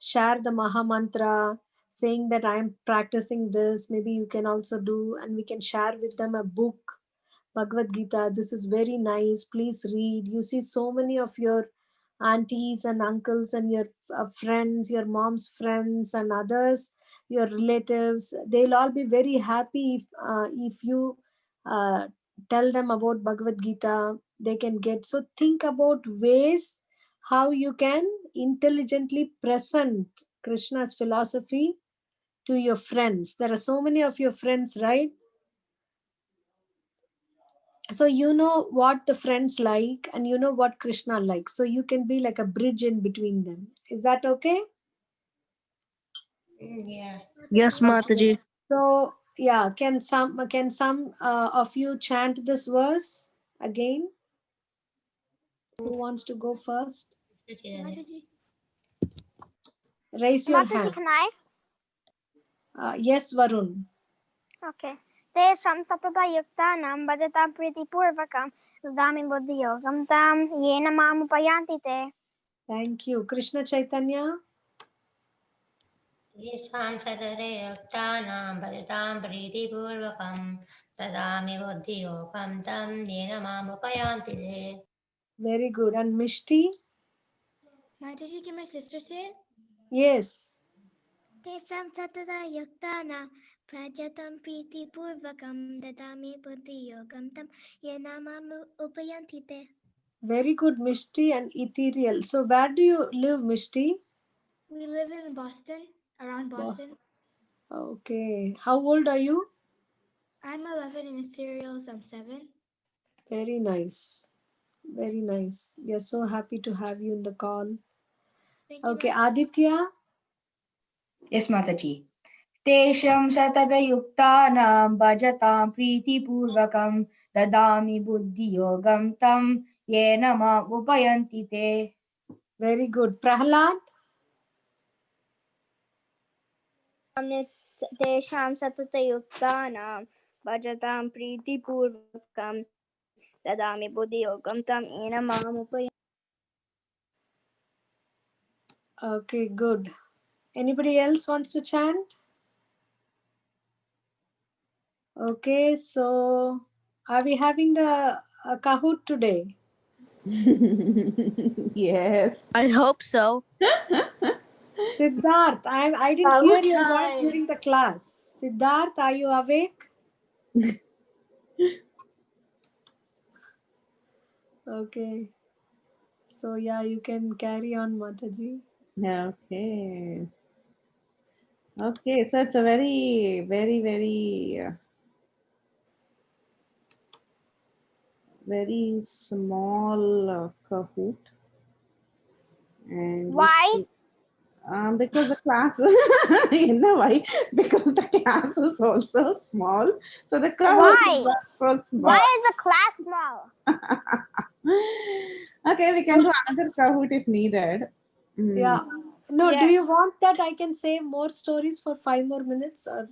share the Maha Mantra, saying that I am practicing this. Maybe you can also do, and we can share with them a book, Bhagavad Gita. This is very nice. Please read. You see, so many of your aunties and uncles and your friends, your mom's friends and others, your relatives, they'll all be very happy if you uh, tell them about Bhagavad Gita. They can get. So think about ways how you can intelligently present Krishna's philosophy to your friends. There are so many of your friends, right? So you know what the friends like and you know what Krishna likes. So you can be like a bridge in between them. Is that okay? Yeah. Yes, Okay. Mataji. So yeah, can some of you chant this verse again? Who wants to go first? Mataji. Raise your Mataji, hands. can I? Yes, Varun. Okay. Tesham satata yuktanam bhajatam pritipurvakam dadami buddhiyogam tam yena mamupayanti te. Thank you. Krishna Chaitanya. Yisham sadare yaktanam bhajatam pritipurvakam tadami buddhiyogam tam yena mamupayanti te. Very good. And Mishti? Mataji, can my sister say it? Yes. Tesam satata yaktana prajatam priti purvakam dadami buddhi yogam tam yenamam upayanti te. Very good, Mishti and Ethereal. So where do you live, Mishti? We live in Boston, around Boston. Okay. How old are you? I'm 11 and Ethereal's I'm 7. Very nice. Very nice. We are so happy to have you in the call. Thank you, Okay, Mataji. Aditya. Yes, Mataji. Tesham satadayuktanam bhajatam pritipurvakam dadami buddhiyogam tam yena ma upayanti te. Very good. Prahlad. Tesham satatayuktanam bhajatam pritipurvakam dadami buddhiyogam tam yena mamupayanti. Okay, good. Anybody else wants to chant? Okay, so are we having the Kahoot today? Yes. I hope so. Siddharth, I didn't hear your voice during the class. Siddharth, are you awake? Okay. So yeah, you can carry on, Mataji. Okay. Okay, so it's a very, very, very small Kahoot. And Why? because the class, you know why? Because the class is also small. So the Kahoot is Why? also small. Why is the class small? Okay, we can do another Kahoot if needed. Yeah. No, do you Yes. want that I can say more stories for 5 more minutes? Or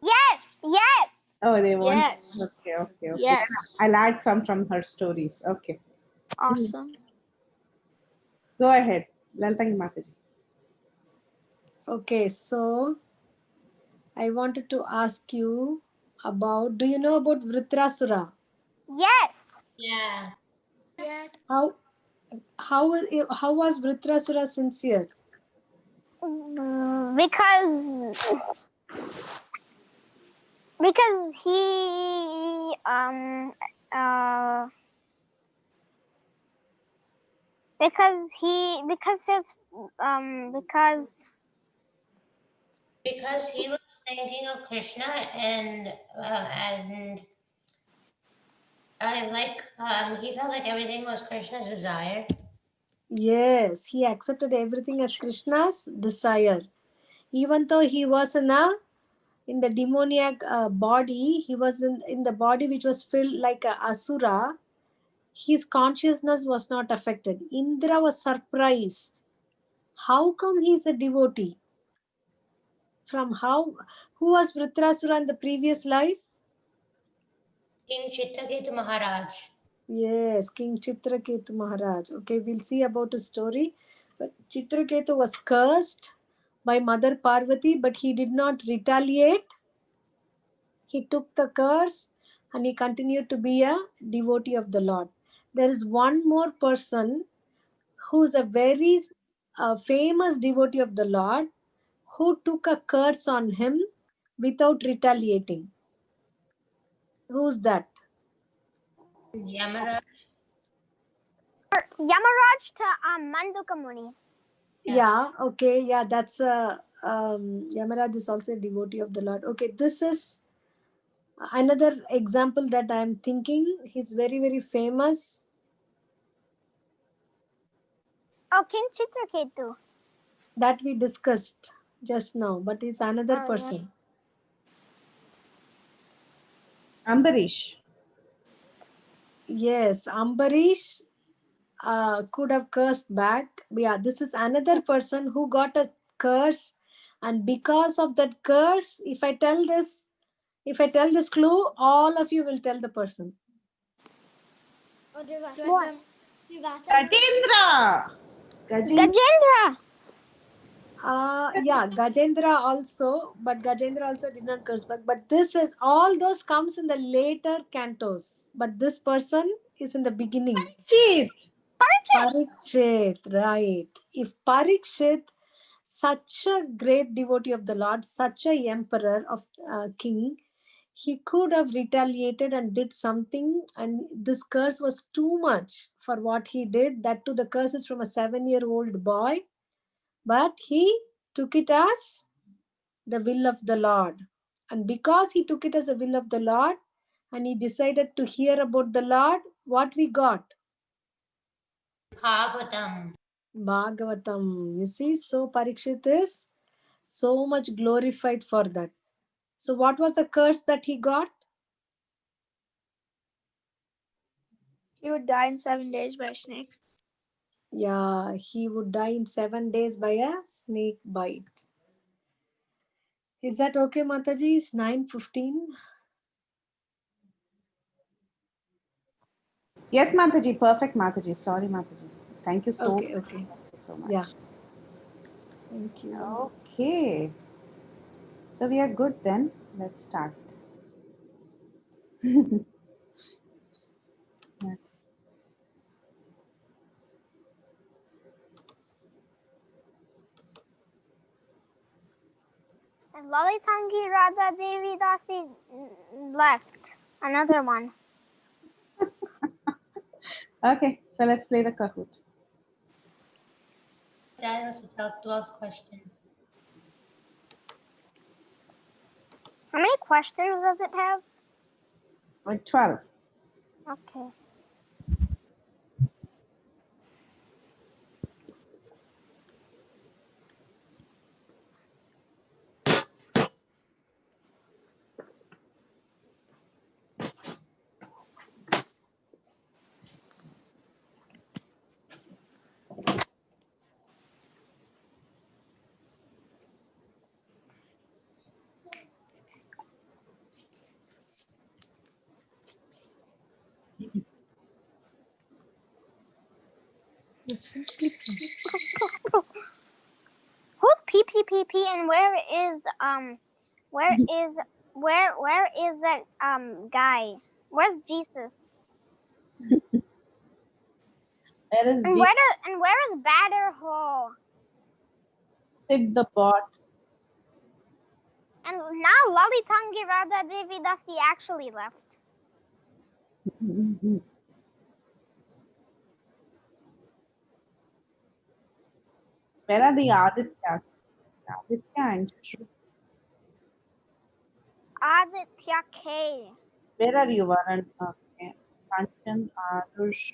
Yes, yes. Oh, they want. Yes. Okay, okay, okay. Yes. Then I'll add some from her stories. Okay. Awesome. Go ahead. Lalitangi Mataji. okay, so I wanted to ask you about, do you know about Vritrasura? Yes. Yeah. Yes. How was Vritrasura sincere? Because he because his Because he was thinking of Krishna and he felt like everything was Krishna's desire. Yes, he accepted everything as Krishna's desire. Even though he was in a in the demoniac body. He was in the body which was filled like a asura. His consciousness was not affected. Indra was surprised. How come he is a devotee? From how? Who was Vritrasura in the previous life? King Chitraketu Maharaj. Yes, King Chitraketu Maharaj. Okay, we'll see about his story. But Chitraketu was cursed by Mother Parvati, but he did not retaliate. He took the curse and he continued to be a devotee of the Lord. There is one more person who is a very famous devotee of the Lord who took a curse on him without retaliating. Who's that? Yamaraj. Yamaraj to Manduka Muni. Yeah, okay. Yeah, that's a Yamaraj is also a devotee of the Lord. Okay, this is another example that I'm thinking. He's very, very famous. Oh, King Chitraketu. That we discussed just now, but it's another Oh, person. Ambarish. Yes, Ambarish could have cursed back. Yeah, this is another person who got a curse, and because of that curse, if I tell this clue, all of you will tell the person. What? Gajendra. Gajendra. Yeah, Gajendra also, but Gajendra also did not curse back. But this is all those comes in the later cantos. But this person is in the beginning. Cheat. Parikshit, right. If Parikshit, such a great devotee of the Lord, such a emperor of king, he could have retaliated and did something, and this curse was too much for what he did. That too, the curse is from a 7-year-old boy, but he took it as the will of the Lord. And because he took it as a will of the Lord, and he decided to hear about the Lord, what we got? Bhagavatam. Bhagavatam. You see, so Parikshit is so much glorified for that. So what was the curse that he got? He would die in 7 days by a snake. Yeah, he would die in 7 days by a snake bite. Is that okay, Mataji? It's 9:15. Yes, Mataji. Perfect, Mataji. Sorry, Mataji. Thank you so Okay, much. okay. Thank you so much. Yeah. Thank you. Okay. So we are good then. Let's start. Yeah. And Lalitangi Radha Devi Dasi left. Another one. Okay, so let's play the Kahoot. That was the 12th question. How many questions does it have? 12. Okay. Who's PPPP and where is that guy? Where's Jesus? Where is And where is Badderhole? Sid the bot? And now Lalitangi Radha Devi Dasi actually left. Where are the Aditya? Aditya and Shri. Aditya K. Where are you, Varun? Okay. Kanchan, Arush,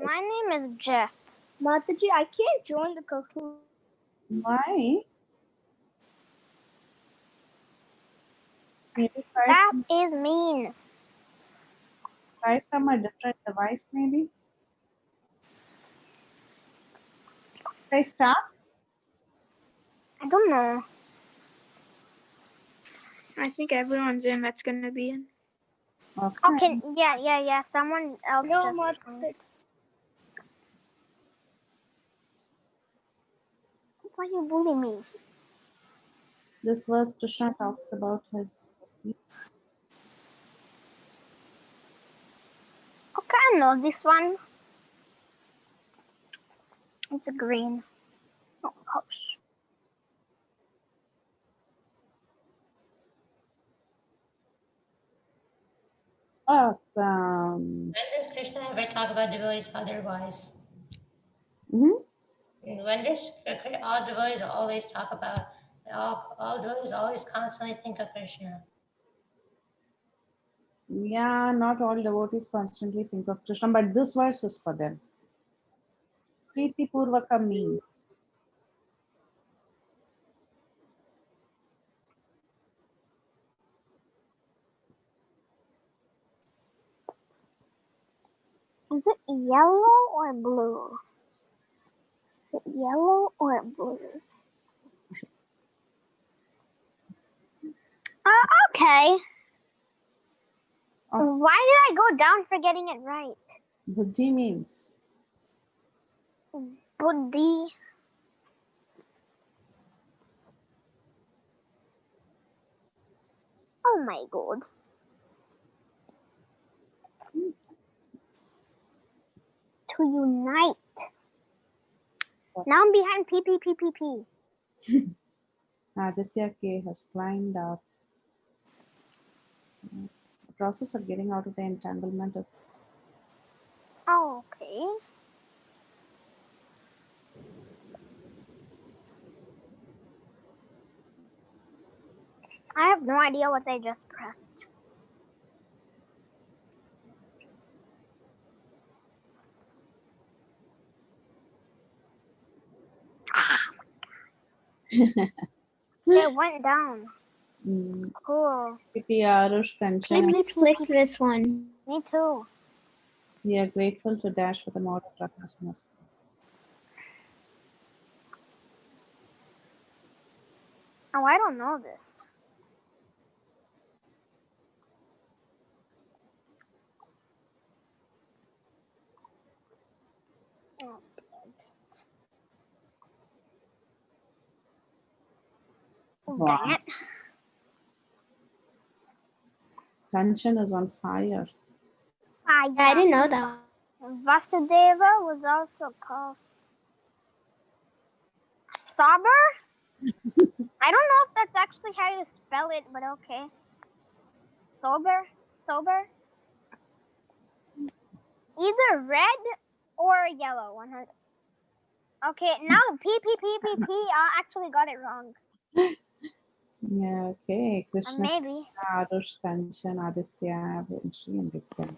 My name is Jeff. Mataji, I can't join the Kahoot. Why? Maybe That is mean. try from a different device, maybe. Should I start? I don't know. I think everyone's in that's gonna be in. Okay. Okay, yeah. Someone else No, just joined. Why you bully me? This verse Krishna talks about his devotees. Okay, I know this one. It's a green. Oh, gosh. Awesome. When does Krishna ever talk about devotees otherwise? Mhm. And when does all devotees always talk about, all devotees always constantly think of Krishna? Yeah, not all devotees constantly think of Krishna, but this verse is for them. Priti Purvaka means Is it yellow or blue? Is it yellow or blue? Okay. awesome. Why did I go down for getting it right? Buddhi means Buddhi. Oh my god. To unite. Now I'm behind PPPPP. Aditya K has climbed up. The process of getting out of the entanglement is Oh, okay. I have no idea what I just pressed. It went down. Cool. PP Arush Kanchan. Please click this one. Me too. We are grateful to Dash for the mode of righteousness. Oh, I don't know this. Oh, dang it. Kanchan is on fire. I didn't know that. Vasudeva was also called Saber? I don't know if that's actually how you spell it, but okay. Sober? Either red or yellow. 100. Okay, now PPPPP. I actually got it wrong. Yeah, okay. Krishna, Maybe. Arush, Kanchan, Aditya, Vinci, and Vikram.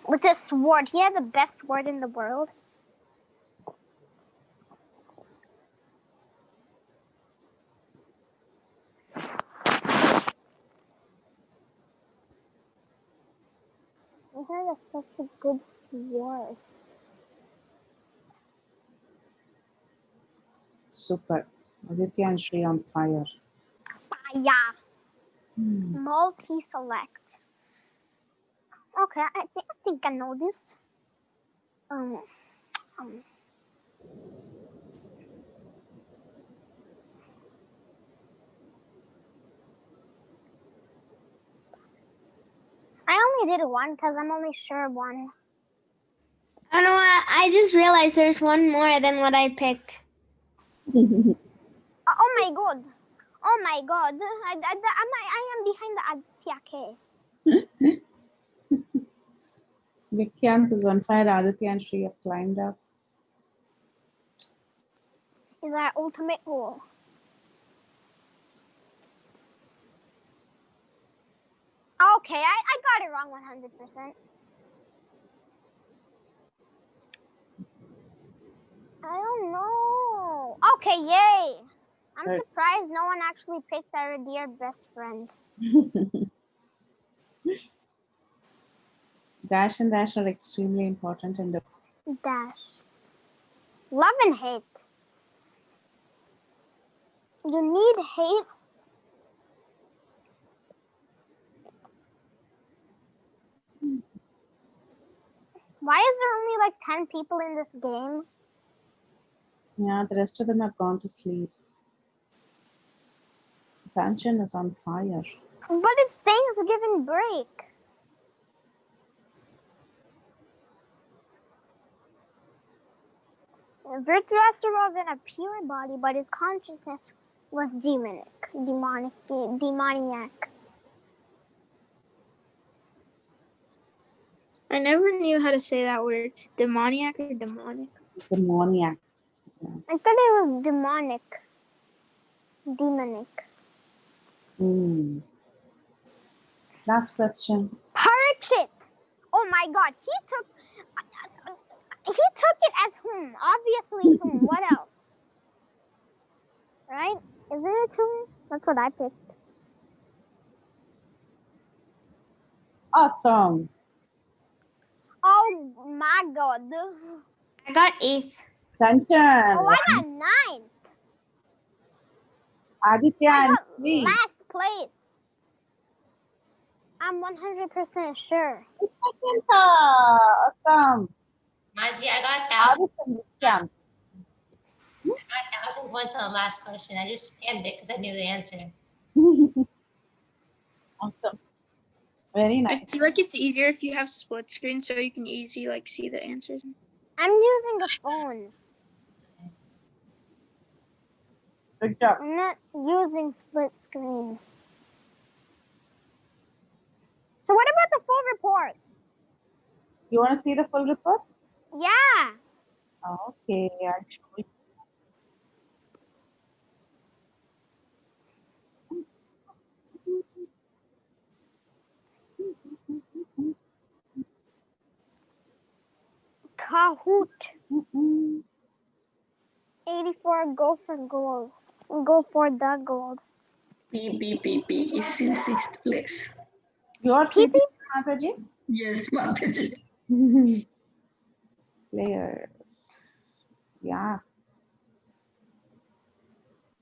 With this sword. He has the best sword in the world. He has such a good sword. Super. Aditya and Shri on fire. Fire. Multi-select. Okay, I think I know this. I only did one because I'm only sure one. Oh no, I just realized there's one more than what I picked. Oh my god. Oh my god. I am behind the Aditya K. Vikrant is on fire. Aditya and Shri have climbed up. Is our ultimate goal. Okay, I got it wrong 100%. I don't know. Okay, yay. I'm Good. surprised no one actually picked our dear best friend. Dash and dash are extremely important in the Dash. Love and hate. You need hate. Why is there only like 10 people in this game? Yeah, the rest of them have gone to sleep. Kanchan is on fire. But it's Thanksgiving break. Dhritarashtra was in a pure body, but his consciousness was demoniac. I never knew how to say that word. Demoniac or demonic? Demoniac. I thought it was demonic. Last question. Parikshit. Oh my God, he took it as whom? Obviously whom. What else? Right? Isn't it whom? That's what I picked. Awesome. Oh my God. I got 8th. Kanchan. Oh, I got 9. Aditya I and got Sri. last place. I'm 100% sure. Awesome. Maji, I got 1,000. Aditya. I got 1,000 points on the last question. I just spammed it because I knew the answer. Awesome. Very nice. I feel like it's easier if you have split screen so you can easily like see the answers. I'm using a phone. Good job. I'm not using split screen. So what about the full report? You want to see the full report? Yeah. Okay, I'll show you. Kahoot. 84, go for gold. Go for the gold. PPPP is in 6th place. Your PP? Mataji? Yes, Mataji. Players. Yeah,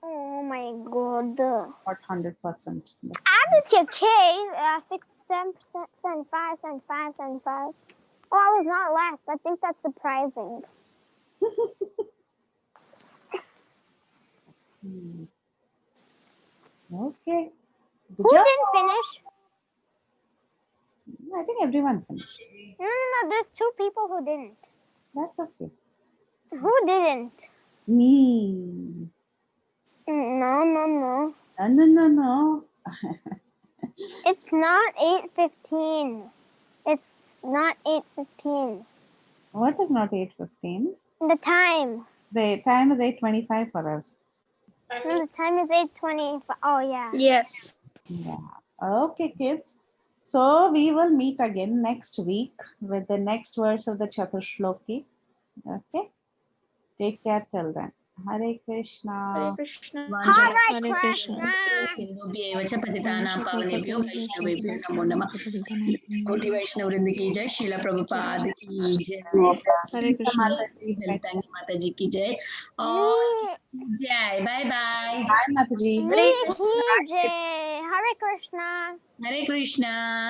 Oh my God. got 100%. Aditya K, 67%, 75, 75, 75. Oh, I was not last. I think that's surprising. Okay. Good Who job. didn't finish? I think everyone finished. No. There's 2 people who didn't. That's okay. Who didn't? Me. No. No. It's not 8:15. It's not 8:15. What is not 8:15? The time. The time is 8:25 for us. No, the time is 8:20. Oh, yeah. Yes. Yeah. Okay, kids. So we will meet again next week with the next verse of the Chatushloki. Okay. Take care till then. Hare Krishna. Hare Krishna. Hare Hare Krishna. Krishna. सिंधुभ्यैव च पतितानां पावनेभ्यो वैष्णवेभ्यो नमो नमः कोटि वैष्णव वृंद की जय श्रील प्रभुपाद की जय Hare Krishna. ललितांगी माता जी की जय और जय bye bye Bye, Mataji. Me, he, Jay. Hare Krishna. Hare Krishna